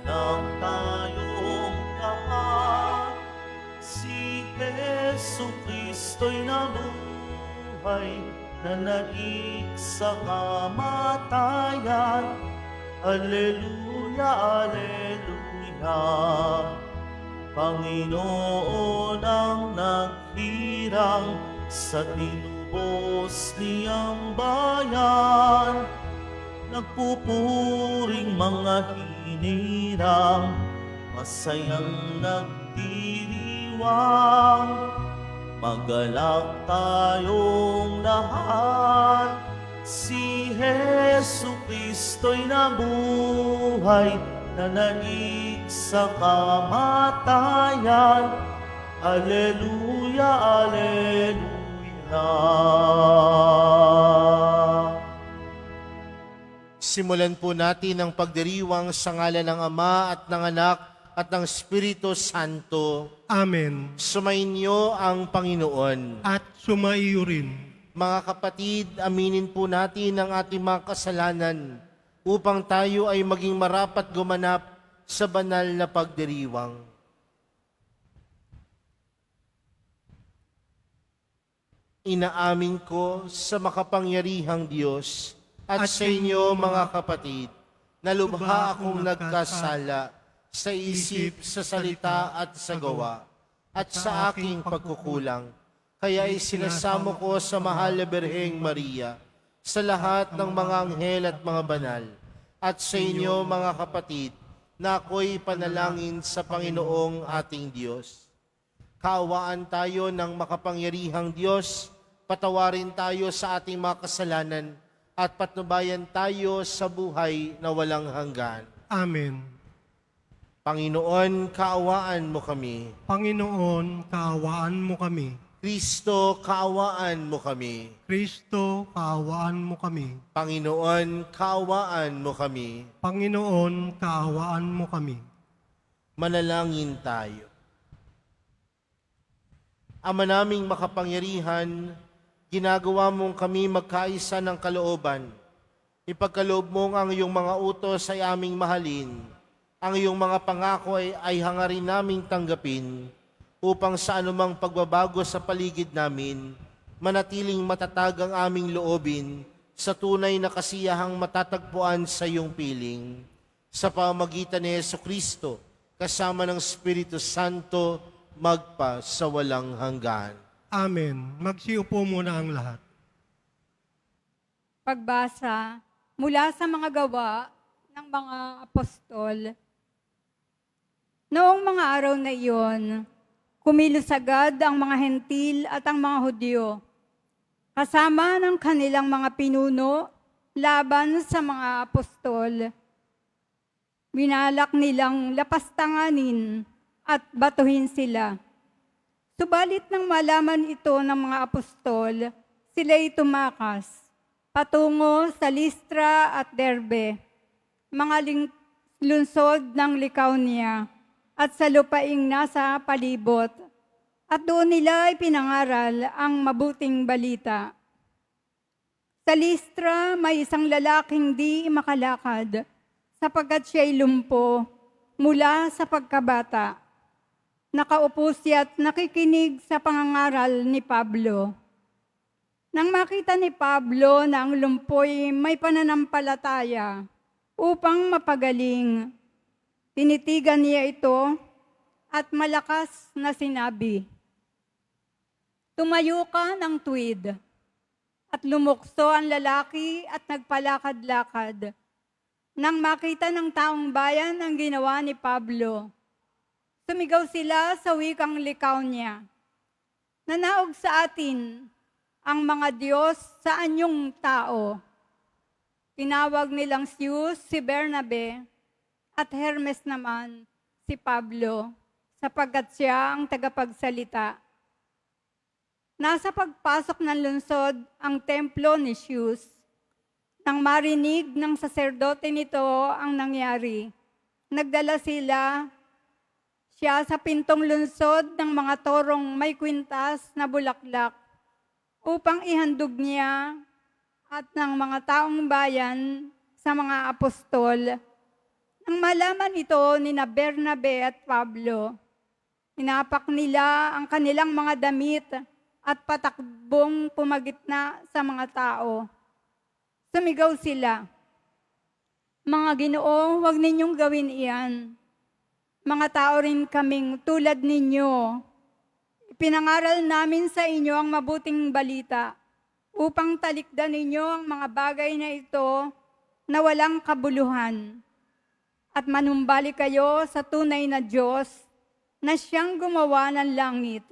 ng tayong lahat. Si Jesu Kristo'y nabuhay, nanaig sa kamatayan. Alleluia, alleluia. Panginoon ang naghirang sa tinubos niyang bayan. Nagpupuring mga hinirang, masayang nagdiriwang. Magalak tayong lahat, si Jesu Kristo'y nabuhay, nanaig sa kamatayan. Alleluia, alleluia. Simulan po natin ang pagdiriwang sa ngalan ng Ama at ng Anak at ng Espiritu Santo. Amen. Sumainyo ang Panginoon. At sumaiyo rin. Mga kapatid, aminin po natin ang ating mga kasalanan upang tayo ay maging marapat gumanap sa banal na pagdiriwang. Inaamin ko sa makapangyarihang Diyos at sa inyo mga kapatid, na lubha akong nagkasala sa isip, sa salita at sa gawa, at sa aking pagkukulang. Kaya isinasamo ko sa mahal na Birheng Maria, sa lahat ng mga anghel at mga banal, at sa inyo mga kapatid, na ako'y panalangin sa Panginoong ating Diyos. Kaawaan tayo ng makapangyarihang Diyos, patawarin tayo sa ating mga kasalanan, at patnubayan tayo sa buhay na walang hanggan. Amen. Panginoon, kaawaan mo kami. Panginoon, kaawaan mo kami. Kristo, kaawaan mo kami. Kristo, kaawaan mo kami. Panginoon, kaawaan mo kami. Panginoon, kaawaan mo kami. Manalangin tayo. Ama naming makapangyarihan, ginagawa mong kami magkaisa ng kalooban. Ipagkaloob mong ang iyong mga utos ay aming mahalin. Ang iyong mga pangako ay hangarin naming tanggapin upang sa anumang pagbabago sa paligid namin, manatiling matatag ang aming loobin sa tunay na kasiyahang matatagpuan sa iyong piling. Sa pamamagitan ni Jesucristo, kasama ng Espiritu Santo, magpa sa walang hanggan. Amen. Magsiupo muna ang lahat. Pagbasa mula sa mga gawa ng mga apostol. Noong mga araw na iyon, kumilos agad ang mga hentil at ang mga Hudyo, kasama ng kanilang mga pinuno laban sa mga apostol. Binalak nilang lapastanganin at batuhin sila. Subalit nang malaman ito ng mga apostol, sila'y tumakas patungo sa Listra at Derbe, mga lungsod ng Lycaonia at sa lupaing nasa palibot, at doon nila ipinangaral ang mabuting balita. Sa Listra may isang lalaking di makalakad sapagkat siya'y lumpo mula sa pagkabata. Nakaupo siya't nakikinig sa pangangaral ni Pablo. Nang makita ni Pablo na ang lumpoy may pananampalataya upang mapagaling, tinitigan niya ito at malakas na sinabi, "Tumayo ka ng tuwid." At lumukso ang lalaki at nagpalakad-lakad. Nang makita ng taong bayan ang ginawa ni Pablo, sumigaw sila sa wikang Lycaonia, "Nanaog sa atin ang mga Diyos sa anyong tao." Tinawag nilang Zeus si Bernabe at Hermes naman si Pablo, sapagkat siya ang tagapagsalita. Nasa pagpasok ng lungsod ang templo ni Zeus. Nang marinig ng saserdote nito ang nangyari, nagdala siya sa pintong lungsod ng mga torong may kwintas na bulaklak upang ihandog niya at ng mga taong bayan sa mga apostol Nang malaman ito ni na Bernabe at Pablo, hinapak nila ang kanilang mga damit at patakbong pumagitna sa mga tao. Sumigaw sila, "Mga Ginoo, huwag ninyong gawin iyan. Mga tao rin kaming tulad ninyo. Ipinangaral namin sa inyo ang mabuting balita upang talikdan ninyo ang mga bagay na ito na walang kabuluhan at manumbalik kayo sa tunay na Diyos na siyang gumawa ng langit,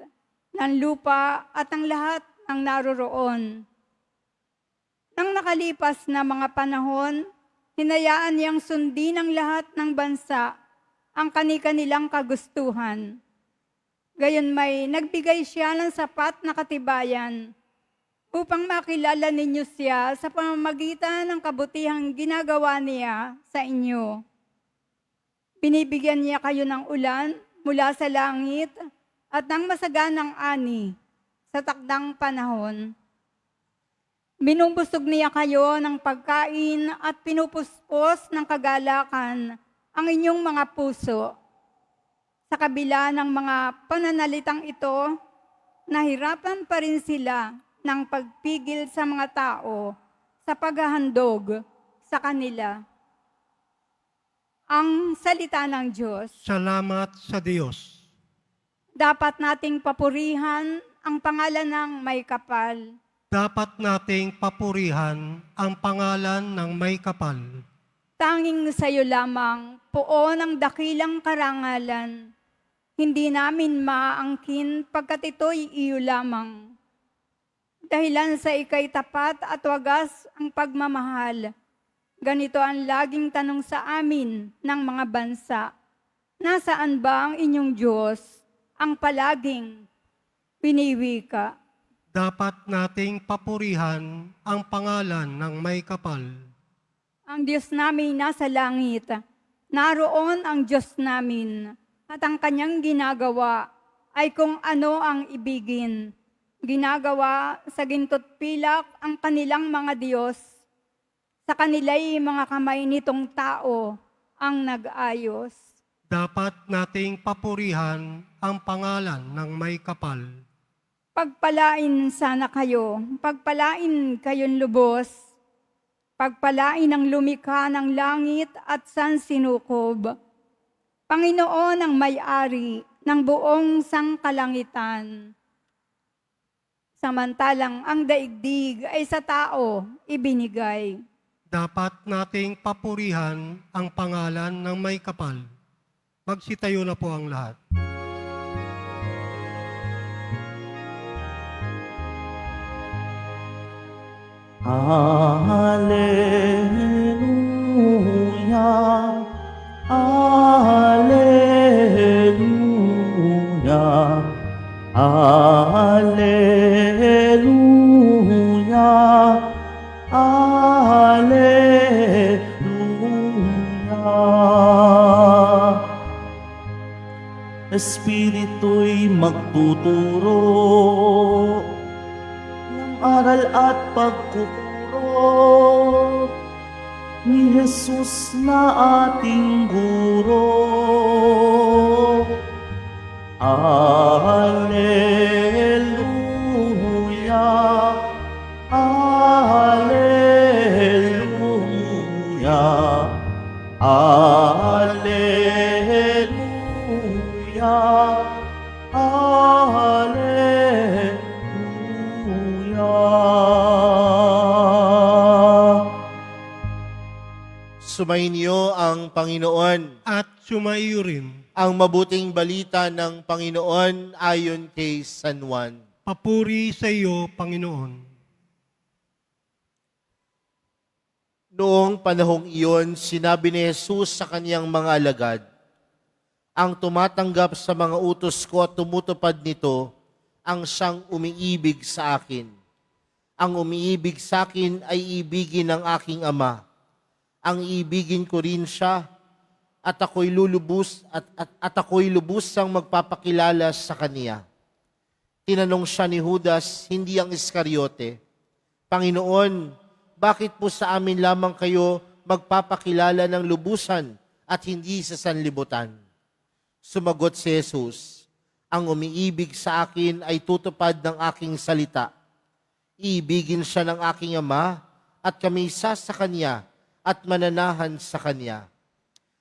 ng lupa at ang lahat ng naroroon." Nang nakalipas na mga panahon, hinayaan niyang sundin ang lahat ng bansa ang kani-kanilang kagustuhan. Gayunmay, nagbigay siya ng sapat na katibayan upang makilala ninyo siya sa pamamagitan ng kabutihang ginagawa niya sa inyo. Binibigyan niya kayo ng ulan mula sa langit at ng masaganang ani sa takdang panahon. Binubusog niya kayo ng pagkain at pinupuspos ng kagalakan ang inyong mga puso. Sa kabila ng mga pananalitang ito, nahirapan pa rin sila ng pagpigil sa mga tao sa paghahandog sa kanila. Ang salita ng Diyos. Salamat sa Diyos. Dapat nating papurihan ang pangalan ng may kapal. Dapat nating papurihan ang pangalan ng may kapal. Tanging sa iyo lamang, poon ang dakilang karangalan. Hindi namin maaangkin pagkat ito'y iyo lamang. Dahilan sa ika'y tapat at wagas ang pagmamahal. Ganito ang laging tanong sa amin ng mga bansa. Nasaan ba ang inyong Diyos, ang palaging piniwika? Dapat nating papurihan ang pangalan ng may kapal. Ang Diyos namin nasa langit, naroon ang Diyos namin, at ang kanyang ginagawa ay kung ano ang ibigin. Ginagawa sa ginto't pilak ang kanilang mga Diyos. Sa kanila'y mga kamay nitong tao ang nag-ayos. Dapat nating papurihan ang pangalan ng may kapal. Pagpalain sana kayo, pagpalain kayong lubos, pagpalain ang lumikha ng langit at sansinukob. Panginoon ang may-ari ng buong sangkalangitan. Samantalang ang daigdig ay sa tao ibinigay. Dapat nating papurihan ang pangalan ng may kapal. Magsitayo na po ang lahat. Hallelujah, Hallelujah, Hallelujah, Hallelujah. Espiritu'y magtuturo ng aral at pagkukuro ni Jesus na ating guro. Alleluia, Alleluia, Alleluia, Alleluia. Sumainyo ang Panginoon. At sumaiyo rin, Ang mabuting balita ng Panginoon ayon kay San Juan. papuri sa iyo, Panginoon. Noong panahong iyon, sinabi ni Jesus sa kaniyang mga alagad, "Ang tumatanggap sa mga utos ko at tumutupad nito, ang siyang umiibig sa akin. Ang umiibig sa akin ay ibigin ng aking Ama. Ang iibigin ko rin siya, at ako'y ako'y lubusang magpapakilala sa kaniya." Tinanong siya ni Judas, hindi ang Iscariote, "Panginoon, bakit po sa amin lamang kayo magpapakilala ng lubusan at hindi sa sanlibutan. Sumagot si Jesus, ang umiibig sa akin ay tutupad ng aking salita. Iibigin siya ng aking Ama at kami isa sa Kanya at mananahan sa Kanya.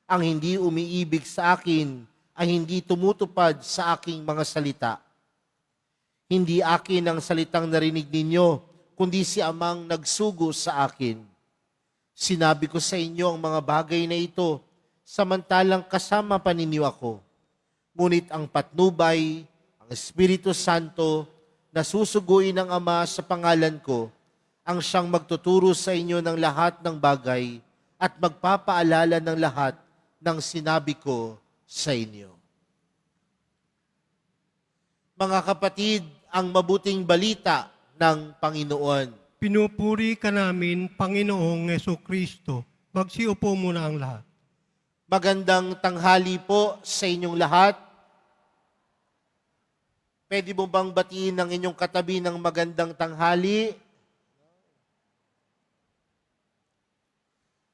Ang hindi umiibig sa akin ay hindi tumutupad sa aking mga salita. Hindi akin ang salitang narinig ninyo, kundi si Amang nagsugo sa akin. Sinabi ko sa inyo ang mga bagay na ito, samantalang kasama pa ninyo ako. Ngunit ang patnubay, ang Espiritu Santo, na susuguin ng Ama sa pangalan ko, ang siyang magtuturo sa inyo ng lahat ng bagay at magpapaalala ng lahat ng sinabi ko sa inyo. Mga kapatid, ang mabuting balita ng Panginoon. Pinupuri ka namin, Panginoong Jesucristo. Magsiupo muna ang lahat. Magandang tanghali po sa inyong lahat. Pwede mo bang batiin ng inyong katabi ng magandang tanghali?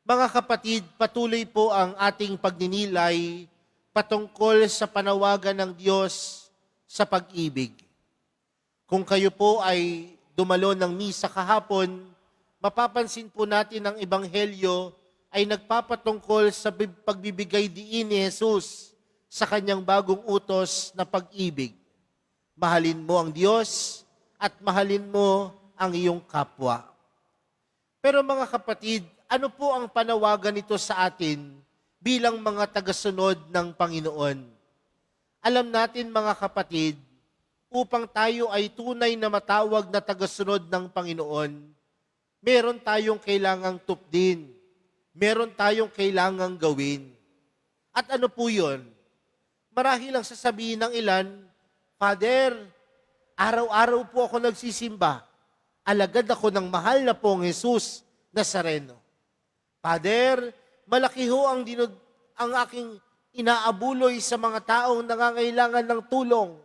Mga kapatid, patuloy po ang ating pagninilay patungkol sa panawagan ng Diyos sa pag-ibig. Kung kayo po ay dumalo ng misa kahapon, mapapansin po natin ang Ebanghelyo ay nagpapatungkol sa pagbibigay diin ni Jesus sa kanyang bagong utos na pag-ibig. Mahalin mo ang Diyos at mahalin mo ang iyong kapwa. Pero mga kapatid, ano po ang panawagan nito sa atin bilang mga tagasunod ng Panginoon? Alam natin mga kapatid, upang tayo ay tunay na matawag na tagasunod ng Panginoon, meron tayong kailangang tupdin. Meron tayong kailangang gawin. At ano po yun? Marahil ang sasabihin ng ilan, Father, araw-araw po ako nagsisimba. Alagad ako ng mahal na pong Jesus Nazareno. Father, malaki ho ang aking inaabuloy sa mga taong nangangailangan ng tulong.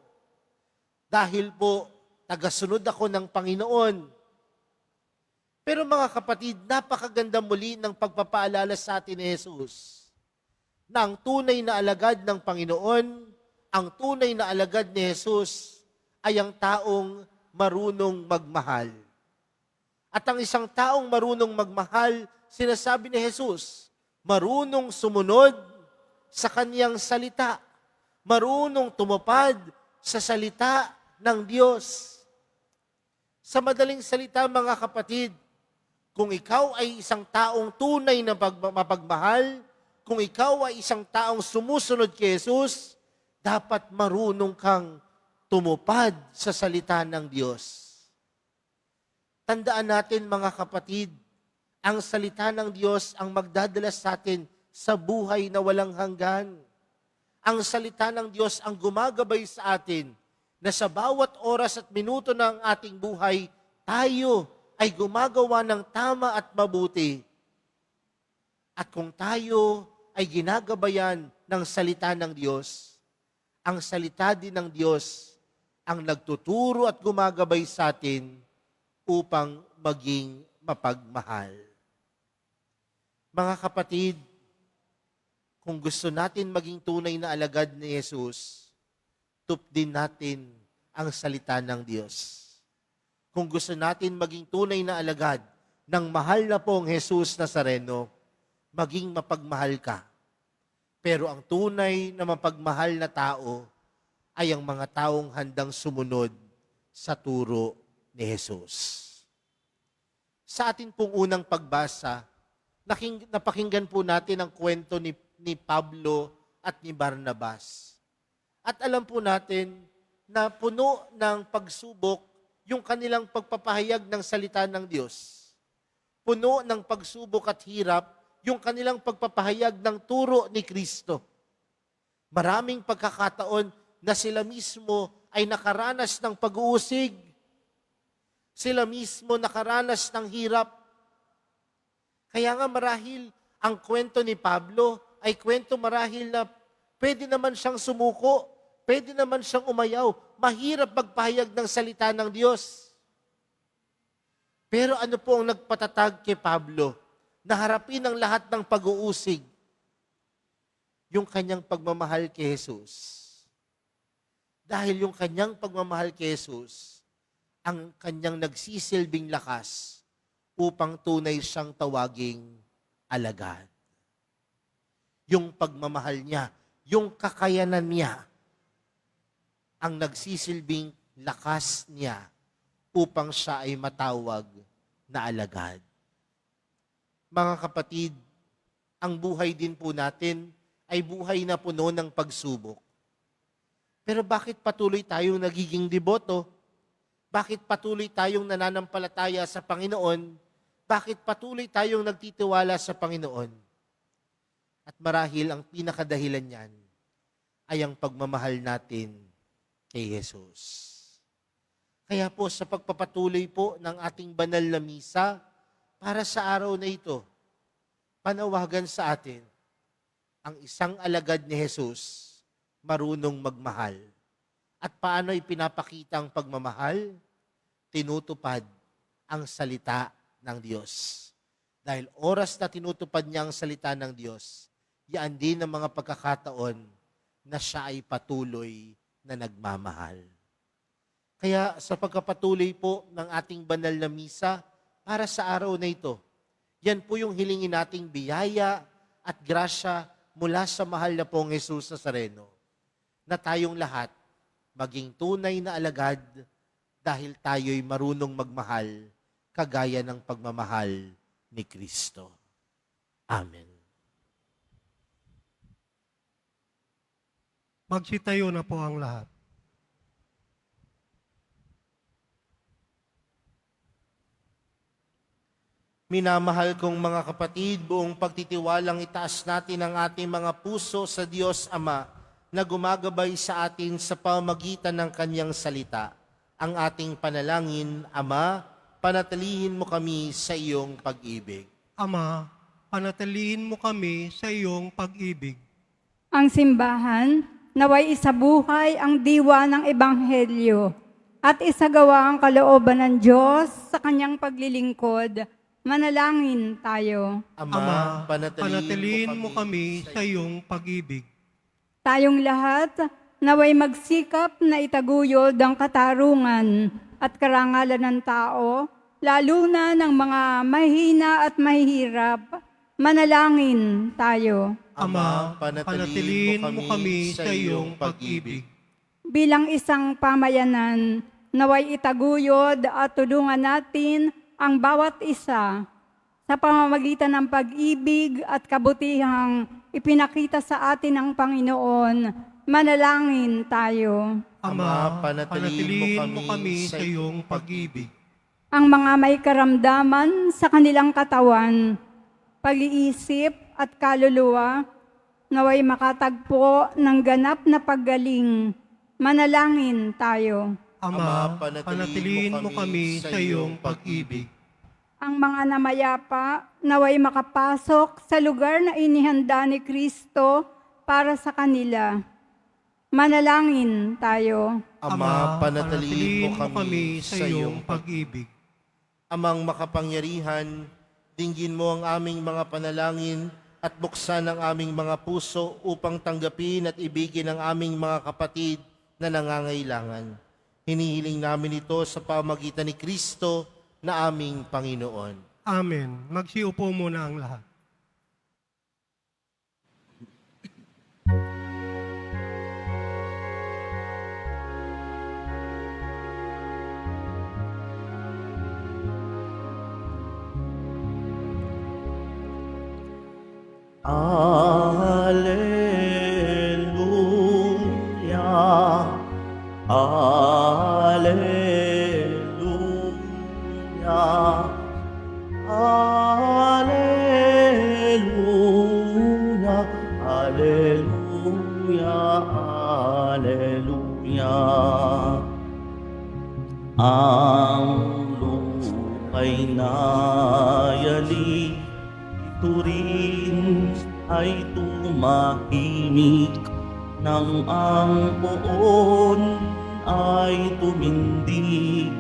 Dahil po, tagasunod ako ng Panginoon. Pero mga kapatid, napakaganda muli ng pagpapaalala sa atin ni Jesus na ang tunay na alagad ng Panginoon, ang tunay na alagad ni Jesus ay ang taong marunong magmahal. At ang isang taong marunong magmahal, sinasabi ni Jesus, marunong sumunod sa kaniyang salita, marunong tumupad sa salita ng Diyos. Sa madaling salita, mga kapatid, kung ikaw ay isang taong tunay na mapagmahal, kung ikaw ay isang taong sumusunod kay Jesus, dapat marunong kang tumupad sa salita ng Diyos. Tandaan natin mga kapatid, ang salita ng Diyos ang magdadala sa atin sa buhay na walang hanggan. Ang salita ng Diyos ang gumagabay sa atin na sa bawat oras at minuto ng ating buhay, tayo ay gumagawa ng tama at mabuti. At kung tayo ay ginagabayan ng salita ng Diyos, ang salita din ng Diyos ang nagtuturo at gumagabay sa atin upang maging mapagmahal. Mga kapatid, kung gusto natin maging tunay na alagad ni Jesus, tupdin natin ang salita ng Diyos. Kung gusto natin maging tunay na alagad ng mahal na pong Jesus Nazareno, maging mapagmahal ka. Pero ang tunay na mapagmahal na tao ay ang mga taong handang sumunod sa turo ni Jesus. Sa atin pong unang pagbasa, napakinggan po natin ang kwento ni Pablo at ni Barnabas. At alam po natin na puno ng pagsubok yung kanilang pagpapahayag ng salita ng Diyos. Puno ng pagsubok at hirap yung kanilang pagpapahayag ng turo ni Kristo. Maraming pagkakataon na sila mismo ay nakaranas ng pag-uusig. Sila mismo nakaranas ng hirap. Kaya nga marahil ang kwento ni Pablo ay kwento marahil na pwede naman siyang sumuko, pwede naman siyang umayaw. Mahirap magpahayag ng salita ng Diyos. Pero ano po ang nagpatatag kay Pablo? Na harapin ang lahat ng pag-uusig. yung kanyang pagmamahal kay Jesus. Dahil yung kanyang pagmamahal kay Jesus, ang kanyang nagsisilbing lakas upang tunay siyang tawaging alagad. Yung pagmamahal niya, yung kakayanan niya, ang nagsisilbing lakas niya upang siya ay matawag na alagad. Mga kapatid, ang buhay din po natin ay buhay na puno ng pagsubok. Pero bakit patuloy tayong nagiging deboto? Bakit patuloy tayong nananampalataya sa Panginoon? Bakit patuloy tayong nagtitiwala sa Panginoon? At marahil ang pinakadahilan niyan ay ang pagmamahal natin kay Jesus. Kaya po sa pagpapatuloy po ng ating banal na misa, para sa araw na ito, panawagan sa atin ang isang alagad ni Jesus marunong magmahal. At paano ipinapakita ang pagmamahal? Tinutupad ang salita ng Diyos. Dahil oras na tinutupad niya ang salita ng Diyos, yan din ang mga pagkakataon na siya ay patuloy na nagmamahal. Kaya sa pagkapatuloy po ng ating banal na misa, para sa araw na ito, yan po yung hilingin nating biyaya at grasya mula sa mahal na pong Jesus Nazareno, na tayong lahat maging tunay na alagad dahil tayo'y marunong magmahal kagaya ng pagmamahal ni Kristo. Amen. Magsitayo na po ang lahat. Minamahal kong mga kapatid, buong pagtitiwalang itaas natin ang ating mga puso sa Diyos Ama na gumagabay sa atin sa pamamagitan ng Kanyang salita. Ang ating panalangin, Ama, panatilihin mo kami sa iyong pag-ibig. Ama, panatilihin mo kami sa iyong pag-ibig. Ang simbahan, naway isabuhay ang diwa ng Ebanghelyo at isagawa ang kalooban ng Diyos sa kanyang paglilingkod. Manalangin tayo. Ama, panatilihin mo kami sa iyong pag-ibig. Tayong lahat, naway magsikap na itaguyod ang katarungan at karangalan ng tao, lalo na ng mga mahina at mahihirap. Manalangin tayo. Ama, panatilihin mo kami sa iyong pag-ibig. Bilang isang pamayanan, naway itaguyod at tulungan natin ang bawat isa sa pamamagitan ng pag-ibig at kabutihang ipinakita sa atin ng Panginoon. Manalangin tayo. Ama, panatilihin mo kami sa iyong pag-ibig. Ang mga may karamdaman sa kanilang katawan, pag-iisip at kaluluwa, naway makatagpo ng ganap na paggaling. Manalangin tayo. Ama, panatilihin mo kami sa iyong pag-ibig. Ang mga namayapa, naway makapasok sa lugar na inihanda ni Kristo para sa kanila. Manalangin tayo. Ama, panatilihin mo kami sa iyong pag-ibig. Amang makapangyarihan, dinggin mo ang aming mga panalangin at buksan ang aming mga puso upang tanggapin at ibigin ang aming mga kapatid na nangangailangan. Hinihiling namin ito sa pamamagitan ni Kristo na aming Panginoon. Amen. Magsiupo muna ang lahat. Alleluia, Alleluia, Alleluia, Alleluia, Alleluia. Ang lupa'y nayali, ito rin ay tumahimik, nang ang poon ay tumindig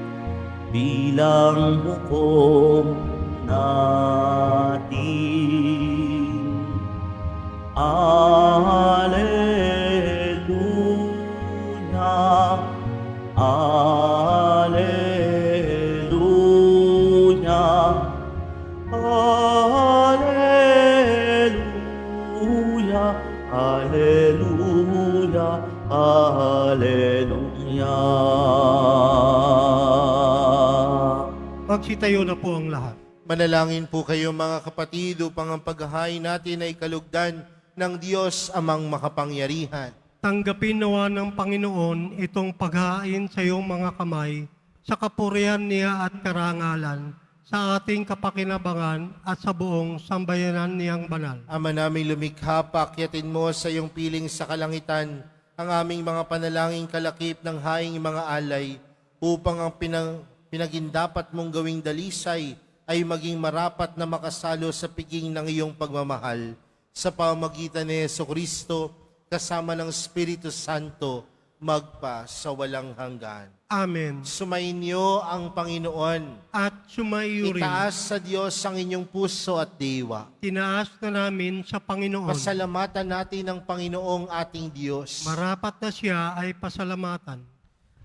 bilang hukom natin. Alleluia, Alleluia, Alleluia, Alleluia, Alleluia. Magsitayo na po ang lahat. Manalangin po kayo mga kapatid upang ang paghahain natin ay kalugdan ng Diyos amang makapangyarihan. Tanggapin nawa ng Panginoon itong paghain sa iyong mga kamay sa kapurihan niya at karangalan, sa ating kapakinabangan at sa buong sambayanan niyang banal. Ama naming lumikha, paakyatin mo sa iyong piling sa kalangitan ang aming mga panalangin kalakip ng haing mga alay upang ang pinagindapat mong gawing dalisay ay maging marapat na makasalo sa piging ng iyong pagmamahal sa pamamagitan ni Jesucristo kasama ng Espiritu Santo magpa sa walang hanggan. Amen. Sumainyo ang Panginoon. At sumaiyo rin, Itaas sa Diyos ang inyong puso at diwa. tinaas na namin sa Panginoon. Pasalamatan natin ang Panginoong ating Diyos. Marapat na siya ay pasalamatan.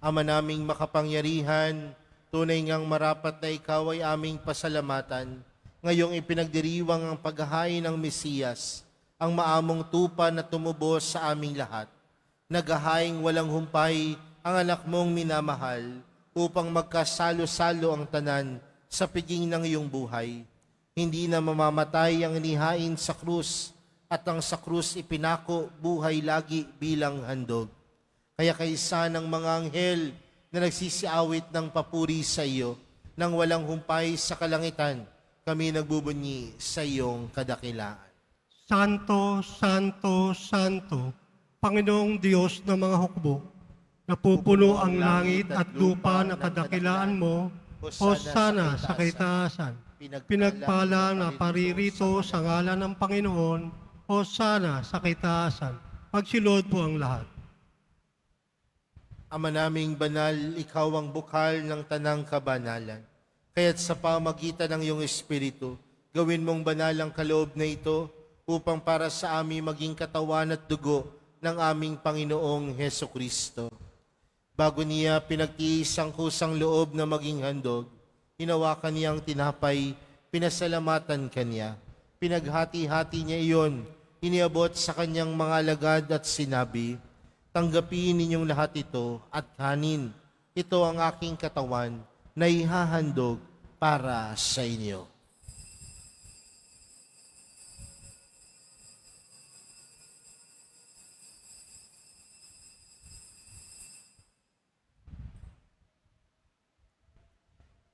Ama naming makapangyarihan, tunay ngang marapat na ikaw ay aming pasalamatan. Ngayong ipinagdiriwang ang paghahain ng Mesiyas, ang maamong tupa na tumubos sa aming lahat. Naghahaing walang humpay ang anak mong minamahal upang magkasalo-salo ang tanan sa piging ng iyong buhay. Hindi na mamamatay ang inihain sa krus at ang sa krus ipinako buhay lagi bilang handog. Kaya kaysa ng mga anghel na nagsisiawit ng papuri sa iyo, nang walang humpay sa kalangitan, kami nagbubunyi sa iyong kadakilaan. Santo, Santo, Santo, Panginoong Diyos ng mga hukbo, napupuno ang langit at lupa na kadakilaan mo, Hosana sa kaitaasan. Pinagpala na paririto sa ngalan ng Panginoon, Hosana sa kaitaasan. Magsilod po ang lahat. Ama naming banal, ikaw ang bukal ng tanang kabanalan. Kaya't sa pamagitan ng iyong Espiritu, gawin mong banal ang kaloob na ito upang para sa amin maging katawan at dugo ng aming Panginoong Hesukristo. Bago niya pinagtiis ang kusang loob na maging handog, hinawakan niya ang tinapay, pinasalamatan kanya. Pinaghati-hati niya iyon, iniabot sa kanyang mga alagad at sinabi, tanggapin ninyong lahat ito at kanin. Ito ang aking katawan na ihahandog para sa inyo.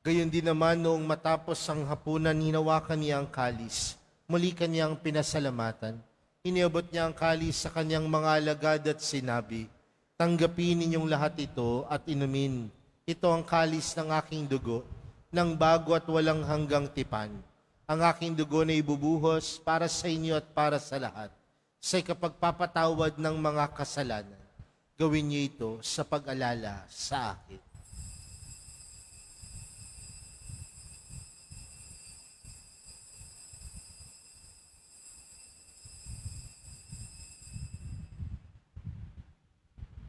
Gayon din naman noong matapos ang hapunan, hinawakan niya ang kalis. Muli kanyang pinasalamatan. Iniabot niya ang kalis sa kanyang mga alagad at sinabi, tanggapin ninyong lahat ito at inumin. Ito ang kalis ng aking dugo, ng bago at walang hanggang tipan. Ang aking dugo na ibubuhos para sa inyo at para sa lahat, sa ikapagpapatawad ng mga kasalanan. Gawin niyo ito sa pag-alala sa akin.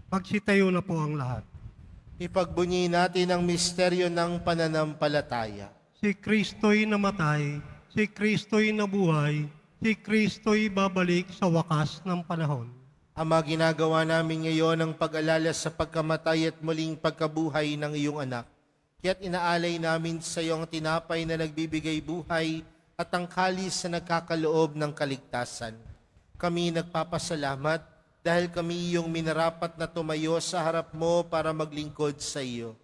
Magsitayo na po ang lahat. Ipagbunyi natin ang misteryo ng pananampalataya. Si Kristo'y namatay, si Kristo'y nabuhay, si Kristo'y babalik sa wakas ng panahon. Ama, ginagawa namin ngayon ang pag-alala sa pagkamatay at muling pagkabuhay ng iyong anak. Kaya't inaalay namin sa iyo ang tinapay na nagbibigay buhay at ang kalis na nagkakaloob ng kaligtasan. Kami nagpapasalamat dahil kami iyong minarapat na tumayo sa harap mo para maglingkod sa iyo.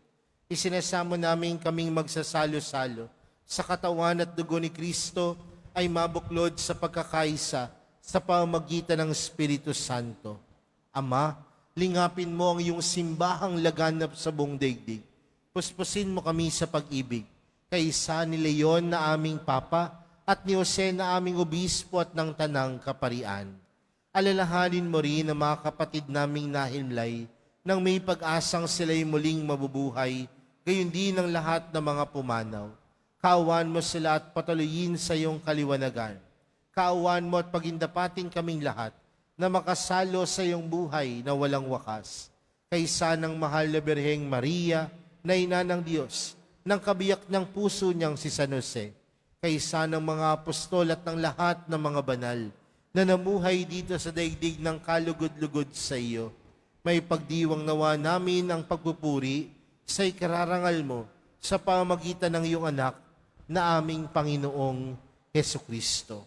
Isinasamo namin kaming magsasalo-salo sa katawan at dugo ni Kristo ay mabuklod sa pagkakaisa sa pamamagitan ng Espiritu Santo. Ama, lingapin mo ang iyong simbahang laganap sa buong daigdig. Puspusin mo kami sa pag-ibig, kaysa ni Leon na aming Papa at ni Jose na aming Obispo at ng Tanang Kaparian. Alalahanin mo rin ang mga kapatid naming nahimlay nang may pag-asang sila'y muling mabubuhay, gayon din ang lahat ng mga pumanaw. Kaawaan mo sila at patuloyin sa iyong kaliwanagan. Kaawaan mo at pagindapating kaming lahat na makasalo sa iyong buhay na walang wakas. Kaysa ng mahal na Birheng Maria, na ina ng Diyos, ng kabiyak ng puso niyang si San Jose, kaysa ng mga apostol at ng lahat ng mga banal na namuhay dito sa daigdig ng kalugod-lugod sa iyo, may pagdiwang nawa namin ang pagpupuri sa ikararangal mo sa pamamagitan ng iyong anak na aming Panginoong Hesukristo.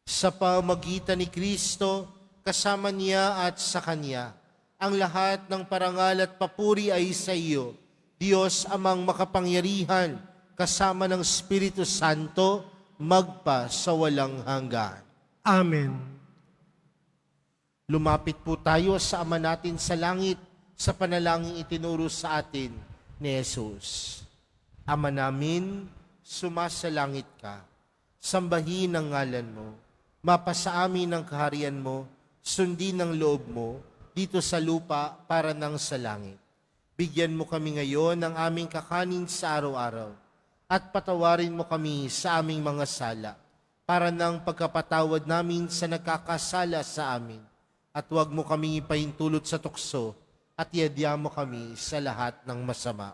Sa pamamagitan ni Kristo, kasama niya at sa Kanya, ang lahat ng parangal at papuri ay sa iyo, Diyos amang makapangyarihan, kasama ng Espiritu Santo, magpa sa walang hanggan. Amen. Lumapit po tayo sa Ama natin sa langit, sa panalangin itinuro sa atin ni Jesus. Ama namin, sumasalangit ka, sambahin ang ngalan mo, mapasa amin ang kaharian mo, sundin ang loob mo, dito sa lupa para nang sa langit. Bigyan mo kami ngayon ng aming kakanin sa araw-araw, at patawarin mo kami sa aming mga sala, para nang pagkapatawad namin sa nagkakasala sa amin, at huwag mo kami ipahintulot sa tukso, at iadya mo kami sa lahat ng masama.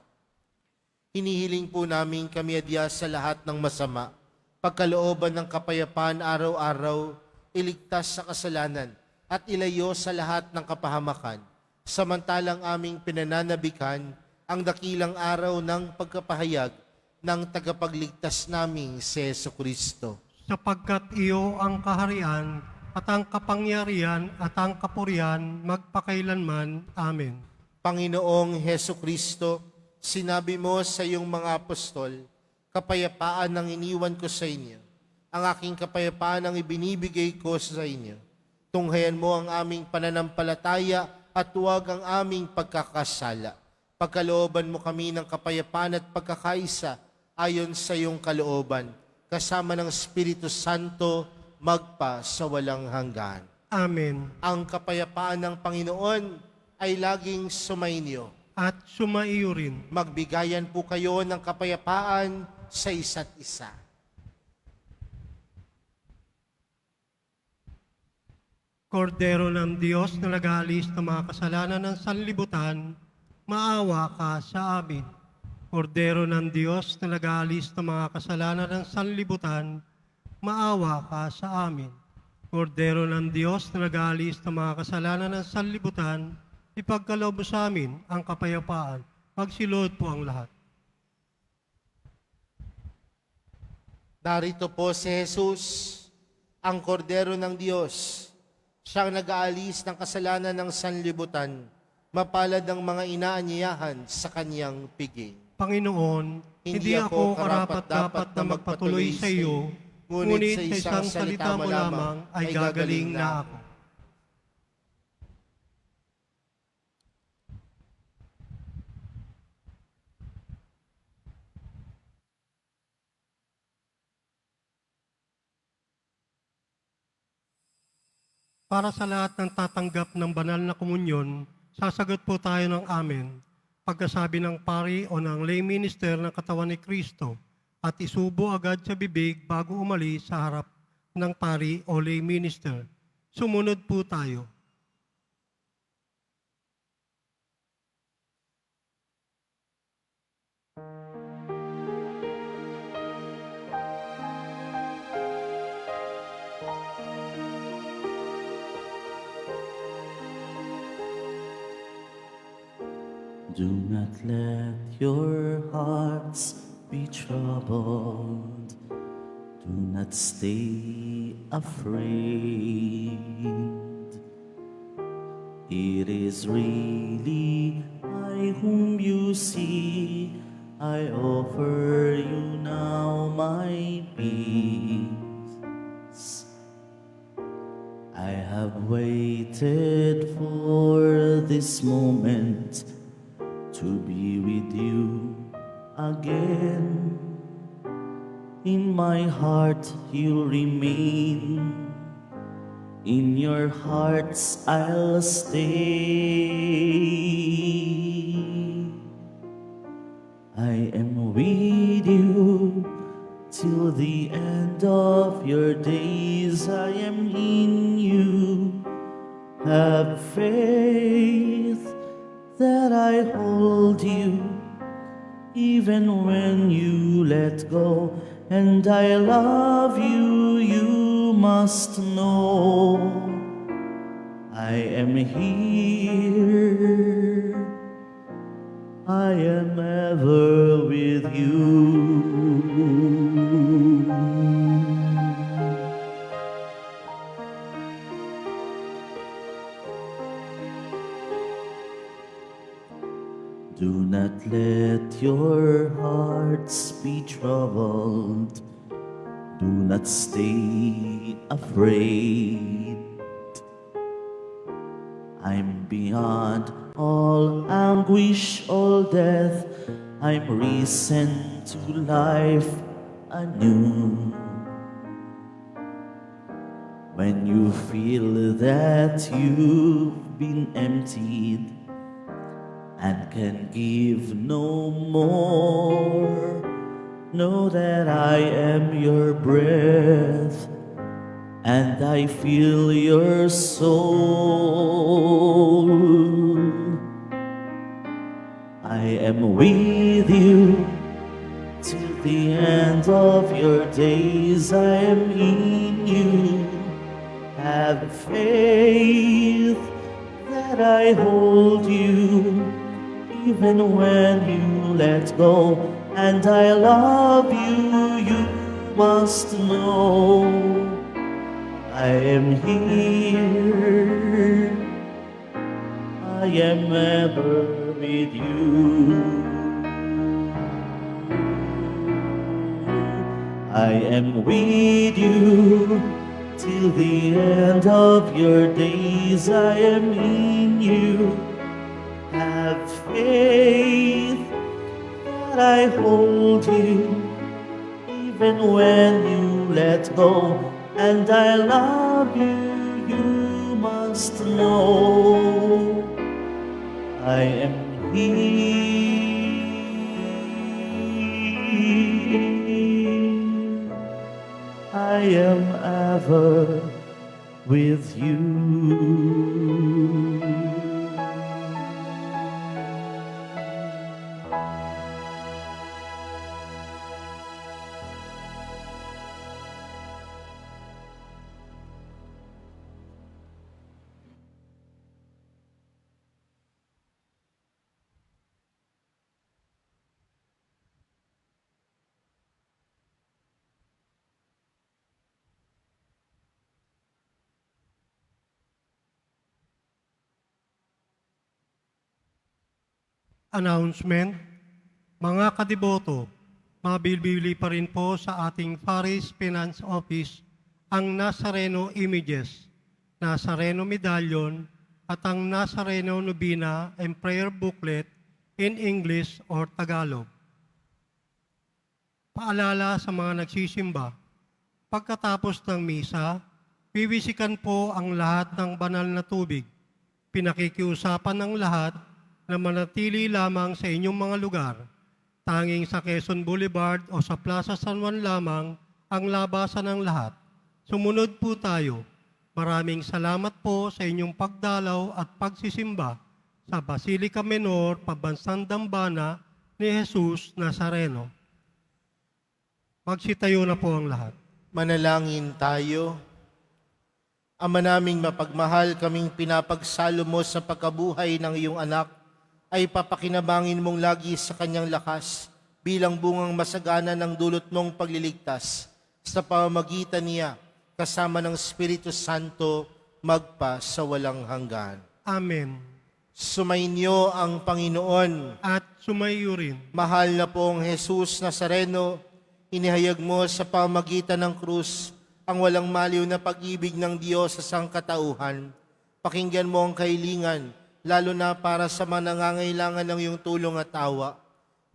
Hinihiling po namin kami adya sa lahat ng masama, pagkalooban ng kapayapaan araw-araw, iligtas sa kasalanan, at ilayo sa lahat ng kapahamakan, samantalang aming pinananabikan ang dakilang araw ng pagkapahayag ng tagapagligtas naming si Jesucristo. Sapagkat iyo ang kaharian at ang kapangyarihan at ang kapurihan magpakailanman. Amen. Panginoong Jesucristo, sinabi mo sa iyong mga apostol, kapayapaan ang iniwan ko sa inyo. Ang aking kapayapaan ang ibinibigay ko sa inyo. Tunghayan mo ang aming pananampalataya at huwag ang aming pagkakasala. Pagkalooban mo kami ng kapayapaan at pagkakaisa ayon sa iyong kalooban, kasama ng Espiritu Santo, magpa sa walang hanggan. Amen. Ang kapayapaan ng Panginoon ay laging sumainyo. At sumaiyo rin. Magbigayan po kayo ng kapayapaan sa isa't isa. Kordero ng Diyos na nag-aalis ng mga kasalanan ng sanlibutan, maawa ka sa amin. Kordero ng Diyos na nag-aalis ng mga kasalanan ng sanlibutan, maawa ka sa amin. Kordero ng Diyos na nag-aalis ng mga kasalanan ng sanlibutan, ipagkaloob mo sa amin ang kapayapaan. Magsilod po ang lahat. Narito po si Jesus, ang kordero ng Diyos. Siyang nag-aalis ng kasalanan ng sanlibutan, mapalad ang mga inaanyayahan sa kanyang piging. Panginoon, hindi ako karapat-dapat na magpatuloy sa iyo, ngunit sa isang salita mo lamang ay gagaling na ako. Para sa lahat ng tatanggap ng banal na komunyon, sasagot po tayo ng amen. Pagkasabi ng pari o ng lay minister ng katawan ni Kristo at isubo agad sa bibig bago umalis sa harap ng pari o lay minister. Sumunod po tayo. Do not let your hearts be troubled. Do not stay afraid. It is really I whom you see. I offer you now my peace. I have waited for this moment to be with you again. In my heart you'll remain. In your hearts I'll stay. I am with you till the end of your days I am in you. Have faith that I hold you, even when you let go. And I love you, you must know. I am here, I am ever with you. Do not let your hearts be troubled. Do not stay afraid. I'm beyond all anguish, all death. I'm risen to life anew. When you feel that you've been emptied and can give no more, know that I am your breath, and I feel your soul. I am with you till the end of your days. I am in you. Have faith that I hold you, even when you let go. And I love you, you must know. I am here, I am ever with you. I am with you till the end of your days. I am in you. Have faith that I hold you, even when you let go. And I love you, you must know. I am here, I am ever with you. Announcement. Mga kadiboto, mabibili pa rin po sa ating Paris Finance Office ang Nazareno Images, Nazareno Medallion, at ang Nazareno Novena and Prayer Booklet in English or Tagalog. Paalala sa mga nagsisimba, pagkatapos ng misa, wiwisikan po ang lahat ng banal na tubig. Pinakikiusapan ng lahat na manatili lamang sa inyong mga lugar. Tanging sa Quezon Boulevard o sa Plaza San Juan lamang ang labasan ng lahat. Sumunod po tayo. Maraming salamat po sa inyong pagdalaw at pagsisimba sa Basilica Menor, Pambansang Dambana ni Jesus Nazareno. Magsitayo na po ang lahat. Manalangin tayo. Ama naming mapagmahal, kaming pinapagsalo mo sa pagkabuhay ng iyong anak, ay papakinabangin mong lagi sa kanyang lakas bilang bungang masagana ng dulot mong pagliligtas sa pamamagitan niya kasama ng Espiritu Santo magpa sa walang hanggan. Amen. Sumainyo ang Panginoon. At sumayo rin. Mahal na pong Jesus Nazareno, inihayag mo sa pamamagitan ng krus ang walang maliw na pag-ibig ng Diyos sa sangkatauhan. Pakinggan mo ang kahilingan, lalo na para sa mga nangangailangan ng iyong tulong at awa.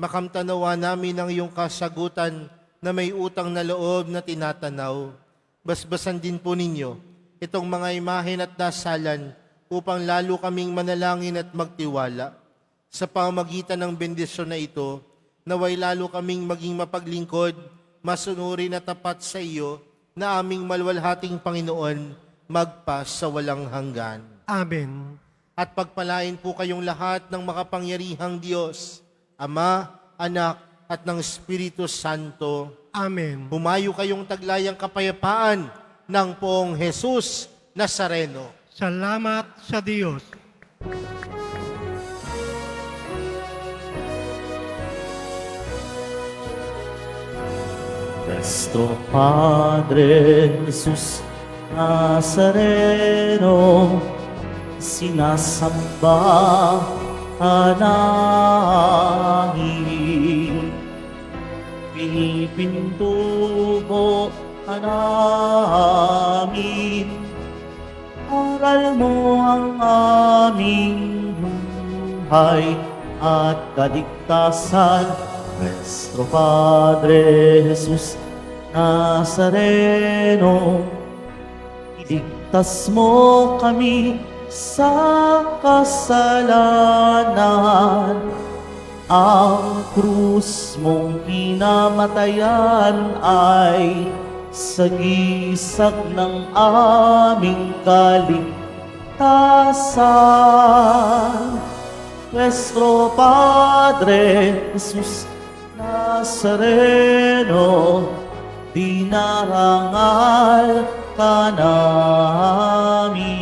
Makamtanawa namin ang iyong kasagutan na may utang na loob na tinatanaw. Basbasan din po ninyo itong mga imahen at dasalan upang lalo kaming manalangin at magtiwala. Sa pamamagitan ng bendisyon na ito, naway lalo kaming maging mapaglingkod, masunurin at tapat sa iyo, na aming malwalhating Panginoon, magpa sa walang hanggan. Amen. At pagpalain po kayong lahat ng makapangyarihang Diyos, Ama, Anak, at ng Espiritu Santo. Amen. Humayo kayong taglayang kapayapaan ng Poong Jesus Nazareno. Salamat sa Diyos. Nuestro Padre Jesús Nazareno, sinasamba ka namin. Pinipintubo ka namin. Aral mo ang aming buhay at kaligtasan. Nuestro Padre Jesús Nazareno, iligtas mo kami sa kasalanan. Ang krus mong pinamatayan ay sagisag ng aming kaligtasan. Nuestro Padre Jesús Nazareno, dinarangal ka namin.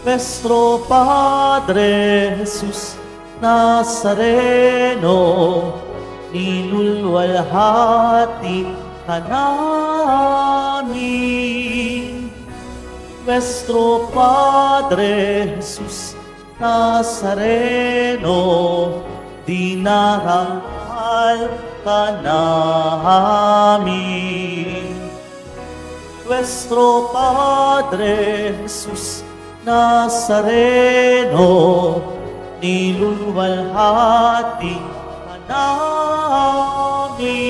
Nuestro Padre Jesús Nazareno, nilulwalhati ka namin. Nuestro Padre Jesús Nazareno, dinarangal ka namin. Nuestro Padre Jesús Nazareno, nilulwalhati ka namin.